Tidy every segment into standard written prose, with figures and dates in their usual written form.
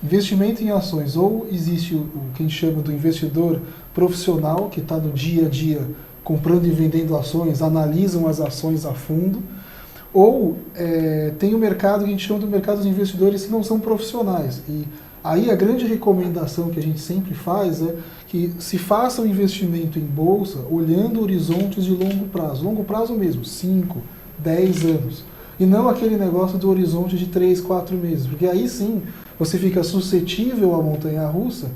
investimento em ações, ou existe o que a gente chama do investidor profissional, que está no dia a dia comprando e vendendo ações, analisam as ações a fundo, ou tem o mercado que a gente chama do mercado dos investidores que não são profissionais. E aí a grande recomendação que a gente sempre faz é que se faça o investimento em bolsa olhando horizontes de longo prazo mesmo, 5, 10 anos. E não aquele negócio do horizonte de 3, 4 meses, porque aí sim você fica suscetível à montanha-russa,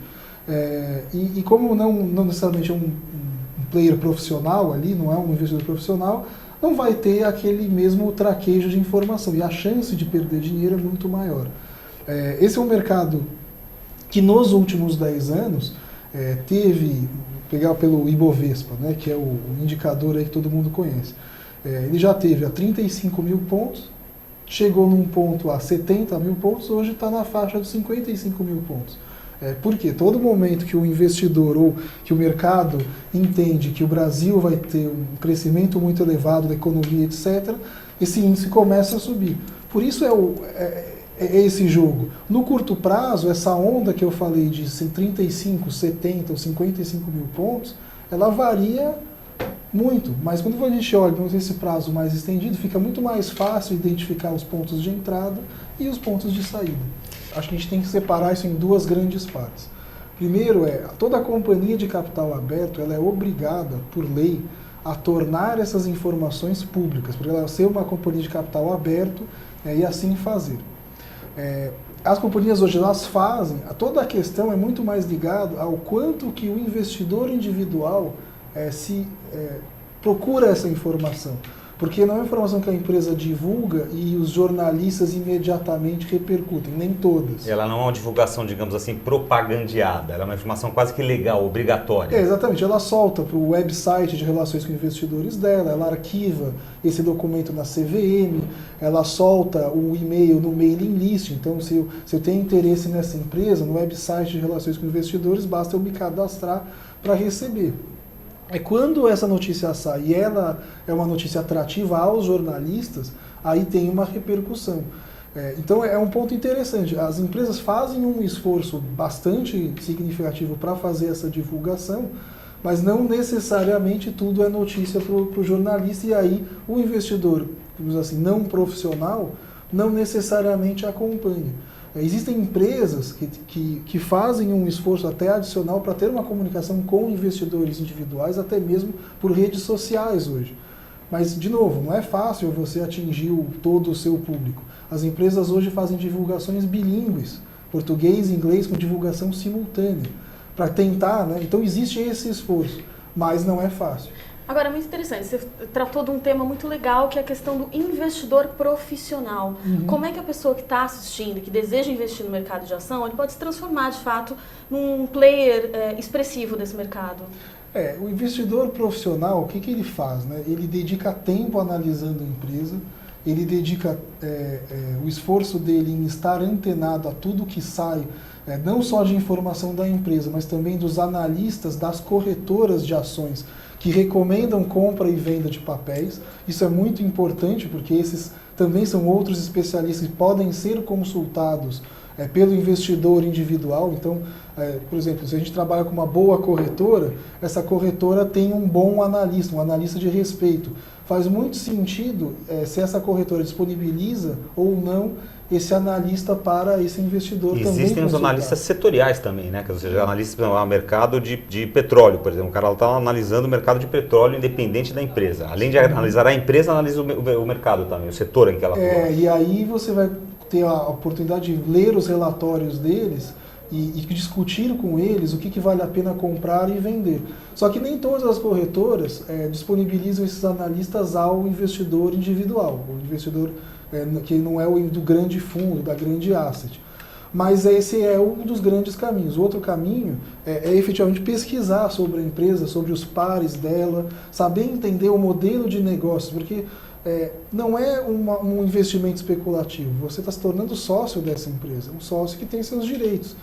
e como não necessariamente é um player profissional ali, não é um investidor profissional, não vai ter aquele mesmo traquejo de informação, e a chance de perder dinheiro é muito maior. Esse é um mercado que nos últimos 10 anos teve, pegar pelo Ibovespa, né, que é o indicador aí que todo mundo conhece, ele já teve a 35 mil pontos, chegou num ponto a 70 mil pontos, hoje está na faixa dos 55 mil pontos. Por quê? Todo momento que o investidor ou que o mercado entende que o Brasil vai ter um crescimento muito elevado da economia, etc., esse índice começa a subir. Por isso é esse jogo. No curto prazo, essa onda que eu falei de 35, 70 ou 55 mil pontos, ela varia muito, mas quando a gente olha para esse prazo mais estendido, fica muito mais fácil identificar os pontos de entrada e os pontos de saída. Acho que a gente tem que separar isso em duas grandes partes. Primeiro toda a companhia de capital aberto, ela é obrigada, por lei, a tornar essas informações públicas, porque ela ser uma companhia de capital aberto e assim fazer. As companhias hoje, elas fazem, toda a questão é muito mais ligada ao quanto que o investidor individual procura essa informação. Porque não é uma informação que a empresa divulga e os jornalistas imediatamente repercutem, nem todas. Ela não é uma divulgação, digamos assim, propagandeada, ela é uma informação quase que legal, obrigatória. Exatamente, ela solta para o website de relações com investidores dela, ela arquiva esse documento na CVM, ela solta o e-mail no mailing list, então se eu tenho interesse nessa empresa, no website de relações com investidores, basta eu me cadastrar para receber. Quando essa notícia sai e ela é uma notícia atrativa aos jornalistas, aí tem uma repercussão. Então é um ponto interessante. As empresas fazem um esforço bastante significativo para fazer essa divulgação, mas não necessariamente tudo é notícia para o jornalista, e aí o investidor, digamos assim, não profissional, não necessariamente acompanha. Existem empresas que fazem um esforço até adicional para ter uma comunicação com investidores individuais, até mesmo por redes sociais hoje. Mas, de novo, não é fácil você atingir todo o seu público. As empresas hoje fazem divulgações bilíngues, português e inglês, com divulgação simultânea, para tentar, né? Então existe esse esforço, mas não é fácil. Agora, muito interessante, você tratou de um tema muito legal, que é a questão do investidor profissional. Uhum. Como é que a pessoa que está assistindo, que deseja investir no mercado de ação, ele pode se transformar, de fato, num player expressivo desse mercado? O investidor profissional, o que ele faz, né? Ele dedica tempo analisando a empresa, ele dedica o esforço dele em estar antenado a tudo que sai, não só de informação da empresa, mas também dos analistas das corretoras de ações, que recomendam compra e venda de papéis. Isso é muito importante, porque esses também são outros especialistas que podem ser consultados pelo investidor individual. Então, por exemplo, se a gente trabalha com uma boa corretora, essa corretora tem um bom analista, um analista de respeito. Faz muito sentido se essa corretora disponibiliza ou não esse analista para esse investidor também. Existem os analistas setoriais também, né? Ou seja, analistas para o mercado de petróleo, por exemplo. O cara está analisando o mercado de petróleo independente da empresa. Além de analisar a empresa, analisa o mercado também, o setor em que ela atua. E aí você vai ter a oportunidade de ler os relatórios deles e discutir com eles o que vale a pena comprar e vender. Só que nem todas as corretoras disponibilizam esses analistas ao investidor individual, o investidor que não é o do grande fundo, da grande asset. Mas esse é um dos grandes caminhos. O outro caminho é efetivamente pesquisar sobre a empresa, sobre os pares dela, saber entender o modelo de negócio, porque não é um investimento especulativo. Você está se tornando sócio dessa empresa, um sócio que tem seus direitos.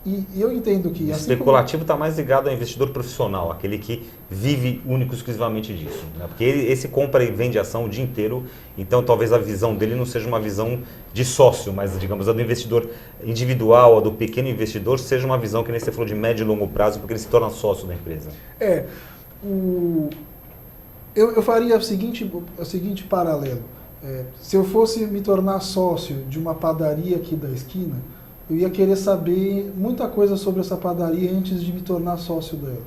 E eu entendo que... O assim especulativo está mais ligado ao investidor profissional, aquele que vive único e exclusivamente disso. Né? Porque esse compra e vende ação o dia inteiro, então talvez a visão dele não seja uma visão de sócio, mas digamos a do investidor individual, a do pequeno investidor, seja uma visão que nem você falou de médio e longo prazo, porque ele se torna sócio da empresa. Eu faria o seguinte paralelo. Se eu fosse me tornar sócio de uma padaria aqui da esquina, eu ia querer saber muita coisa sobre essa padaria antes de me tornar sócio dela.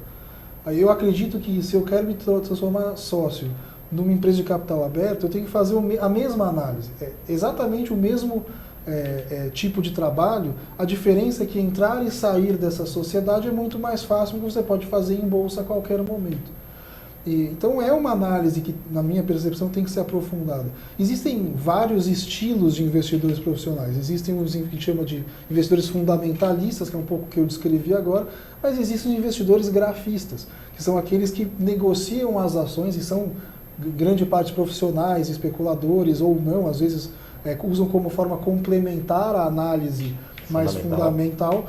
Aí eu acredito que se eu quero me transformar sócio numa empresa de capital aberto, eu tenho que fazer a mesma análise. Exatamente o mesmo tipo de trabalho. A diferença é que entrar e sair dessa sociedade é muito mais fácil, porque você pode fazer em bolsa a qualquer momento. Então é uma análise que, na minha percepção, tem que ser aprofundada. Existem vários estilos de investidores profissionais. Existem os que a gente chama de investidores fundamentalistas, que é um pouco o que eu descrevi agora, mas existem os investidores grafistas, que são aqueles que negociam as ações e são grande parte profissionais, especuladores ou não, às vezes usam como forma complementar a análise mais fundamental.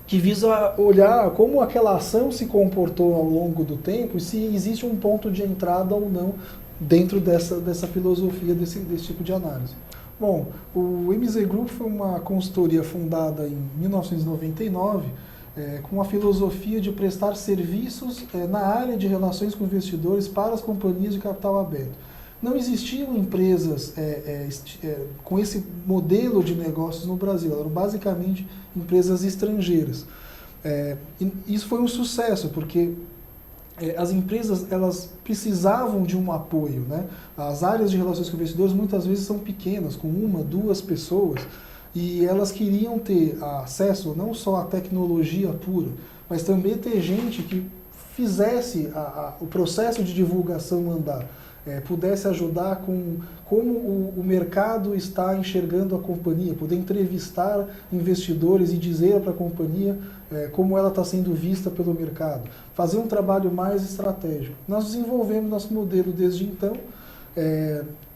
Que visa olhar como aquela ação se comportou ao longo do tempo e se existe um ponto de entrada ou não dentro dessa filosofia, desse tipo de análise. Bom, o MZ Group foi uma consultoria fundada em 1999 com a filosofia de prestar serviços na área de relações com investidores para as companhias de capital aberto. Não existiam empresas com esse modelo de negócios no Brasil, eram basicamente empresas estrangeiras. Isso foi um sucesso, porque as empresas elas precisavam de um apoio, né? As áreas de relações com investidores muitas vezes são pequenas, com 1, 2 pessoas, e elas queriam ter acesso não só à tecnologia pura, mas também ter gente que fizesse o processo de divulgação andar. Pudesse ajudar com como o mercado está enxergando a companhia, poder entrevistar investidores e dizer para a companhia como ela está sendo vista pelo mercado, fazer um trabalho mais estratégico. Nós desenvolvemos nosso modelo desde então,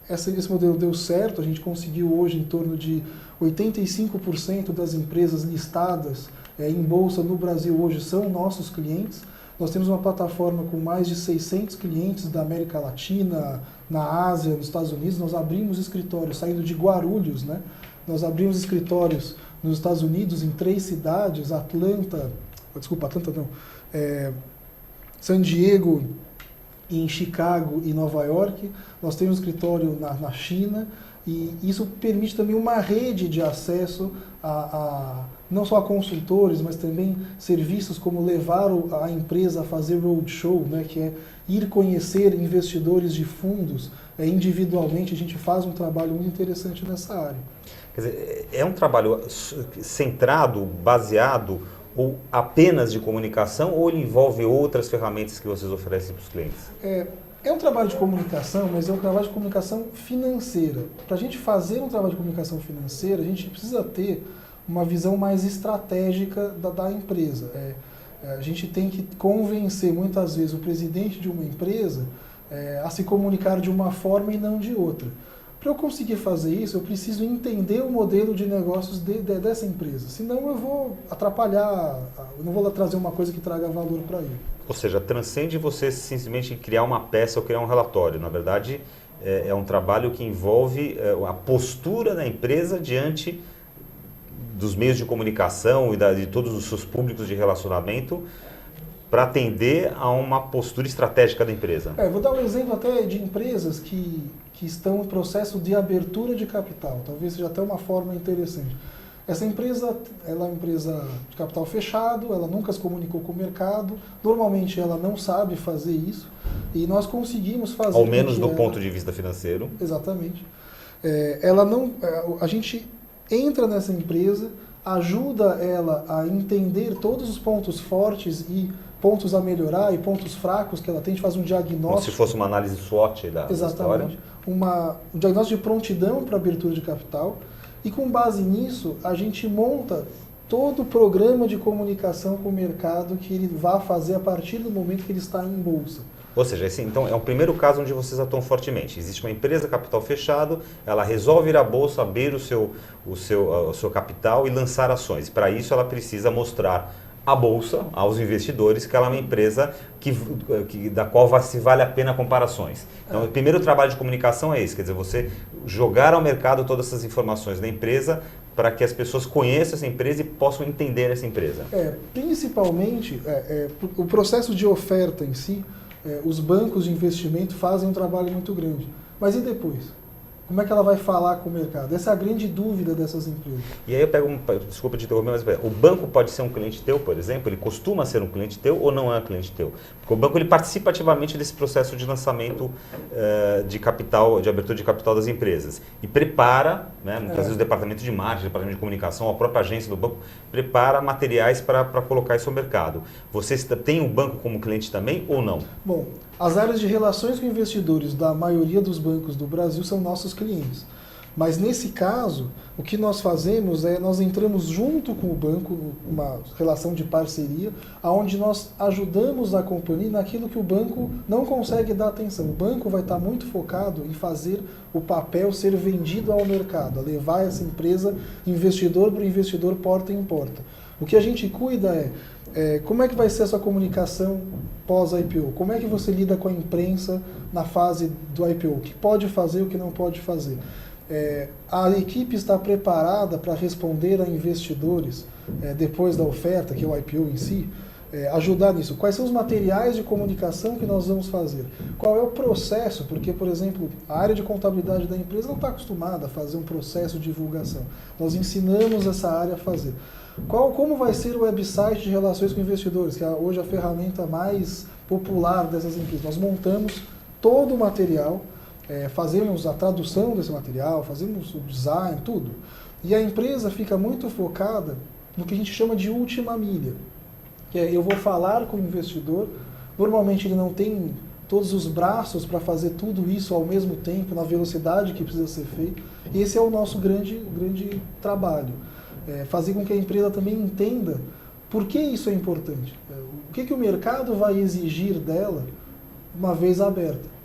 esse modelo deu certo, a gente conseguiu hoje em torno de 85% das empresas listadas em bolsa no Brasil hoje são nossos clientes. Nós temos uma plataforma com mais de 600 clientes da América Latina, na Ásia, nos Estados Unidos. Nós abrimos escritórios, saindo de Guarulhos, né? Nós abrimos escritórios nos Estados Unidos em 3 cidades, San Diego, em Chicago e Nova York. Nós temos escritório na China e isso permite também uma rede de acesso não só a consultores, mas também serviços como levar a empresa a fazer roadshow, né, que é ir conhecer investidores de fundos individualmente. A gente faz um trabalho muito interessante nessa área. Quer dizer, é um trabalho centrado, baseado ou apenas de comunicação, ou ele envolve outras ferramentas que vocês oferecem para os clientes? É um trabalho de comunicação, mas é um trabalho de comunicação financeira. Para a gente fazer um trabalho de comunicação financeira, a gente precisa ter uma visão mais estratégica da empresa. A gente tem que convencer muitas vezes o presidente de uma empresa a se comunicar de uma forma e não de outra. Para eu conseguir fazer isso, eu preciso entender o modelo de negócios dessa empresa. Senão eu vou atrapalhar, eu não vou trazer uma coisa que traga valor para ele. Ou seja, transcende você simplesmente criar uma peça ou criar um relatório. Na verdade, é um trabalho que envolve a postura da empresa diante dos meios de comunicação e de todos os seus públicos de relacionamento para atender a uma postura estratégica da empresa. Vou dar um exemplo até de empresas que estão em processo de abertura de capital. Talvez seja até uma forma interessante. Essa empresa, ela é uma empresa de capital fechado, ela nunca se comunicou com o mercado, normalmente ela não sabe fazer isso, e nós conseguimos fazer... Ao menos do ponto de vista financeiro. Exatamente. A gente entra nessa empresa, ajuda ela a entender todos os pontos fortes e pontos a melhorar e pontos fracos que ela tem, a gente faz um diagnóstico. Como se fosse uma análise SWOT da história. Um diagnóstico de prontidão para abertura de capital. E com base nisso, a gente monta todo o programa de comunicação com o mercado que ele vai fazer a partir do momento que ele está em bolsa. Ou seja, esse, então é o primeiro caso onde vocês atuam fortemente. Existe uma empresa capital fechado, ela resolve ir à bolsa, abrir o seu capital e lançar ações. Para isso ela precisa mostrar à bolsa, aos investidores, que ela é uma empresa da qual se vale a pena comparações. Então, o primeiro trabalho de comunicação é esse, quer dizer, você jogar ao mercado todas essas informações da empresa para que as pessoas conheçam essa empresa e possam entender essa empresa. Principalmente, o processo de oferta em si, os bancos de investimento fazem um trabalho muito grande. Mas e depois? Como é que ela vai falar com o mercado? Essa é a grande dúvida dessas empresas. E aí eu pego, desculpa te interromper, mas o banco pode ser um cliente teu, por exemplo? Ele costuma ser um cliente teu ou não é um cliente teu? Porque o banco ele participa ativamente desse processo de lançamento de capital, de abertura de capital das empresas. E prepara, né, muitas vezes o departamento de marketing, o departamento de comunicação, a própria agência do banco, prepara materiais para colocar isso ao mercado. Vocês têm o banco como cliente também ou não? Bom, as áreas de relações com investidores da maioria dos bancos do Brasil são nossos clientes. Mas nesse caso, o que nós fazemos nós entramos junto com o banco, uma relação de parceria, onde nós ajudamos a companhia naquilo que o banco não consegue dar atenção. O banco vai estar muito focado em fazer o papel ser vendido ao mercado, a levar essa empresa investidor para o investidor porta em porta. O que a gente cuida como é que vai ser a sua comunicação pós-IPO? Como é que você lida com a imprensa na fase do IPO? O que pode fazer, o que não pode fazer? A equipe está preparada para responder a investidores depois da oferta, que é o IPO em si, ajudar nisso. Quais são os materiais de comunicação que nós vamos fazer? Qual é o processo? Porque, por exemplo, a área de contabilidade da empresa não está acostumada a fazer um processo de divulgação. Nós ensinamos essa área a fazer. Como vai ser o website de relações com investidores, que é hoje a ferramenta mais popular dessas empresas? Nós montamos todo o material, fazemos a tradução desse material, fazemos o design, tudo. E a empresa fica muito focada no que a gente chama de última milha. Que eu vou falar com o investidor, normalmente ele não tem todos os braços para fazer tudo isso ao mesmo tempo, na velocidade que precisa ser feito. E esse é o nosso grande trabalho. Fazer com que a empresa também entenda por que isso é importante. O que o mercado vai exigir dela uma vez aberta.